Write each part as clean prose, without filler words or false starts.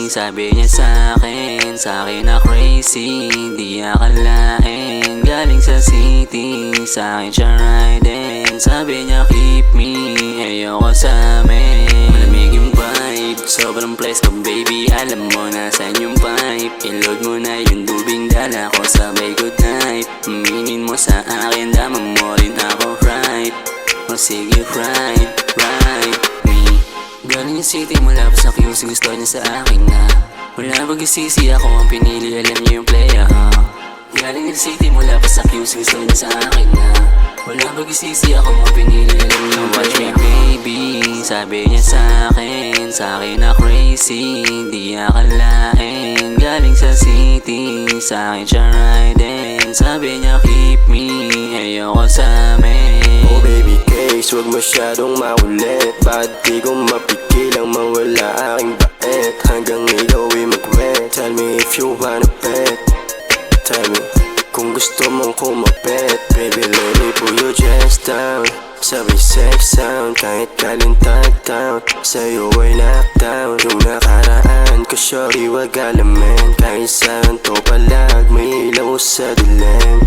sabi niya sa'kin na crazy. Di akalain, galing sa city, sa'kin siya riding. Sabi niya keep me, ayoko sa amin. Malamig yung vibe, sobrang place ko baby. Alam mo nasan yung pipe, i-load mo na yung dubing dala ko. Sabay good night, aminin mo sa akin, dama mo rin ako right. O sige right me. Galing yung city mula pa sa QC, gusto niya sa akin na wala pag-isisi, ako ang pinili, alam niyo yung playa Galing yung city mula pa sa QC, gusto niya sa akin na wala pag-isisi, ako ang pinili, alam niyo yung watch me baby. Sabi niya sa'kin na crazy. Di akalain, galing sa city, sa'kin siya riding. Sabi niya keep me, ayoko sa amin. Oh baby case, wag masyadong maulit. Bakit di ko mapigilang mawala aking bait hanggang ikaw ay mag-wet. Tell me if you wanna bet, tell me kung gusto mong kumapit. Baby let me pull your dress down, sabay sex sound kahit galing tag-down. Sa'yo ay lockdown, yung nakaraan ko shorty wag alamin. Kahit saan to palag, may ilaw sa dilim.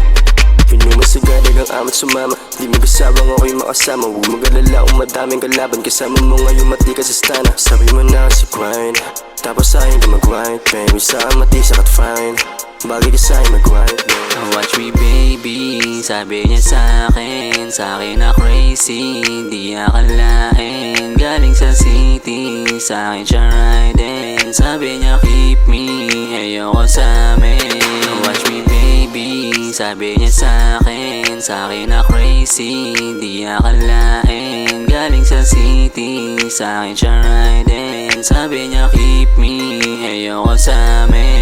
Pinumasagad ang amat sumama, di mag-asawang ako'y makasama. Huwag mag-alala kung madaming kalaban, kasama mo ngayon mati ka sa stana. Sabi mo na si grind, tapos sa'yo ka mag-grind. Baby saan mati sakat fine, bagay ka sa'yo mag-grind. Watch me baby, sabi niya sa'kin na crazy. Di akalain, galing sa city, sa'kin siya riding. Sabi niya keep me, ayoko sa amin. Watch me baby, sabi niya sa'kin na crazy. Di akalain, galing sa city, sa'kin siya riding. Sabi niya keep me, ayoko sa amin.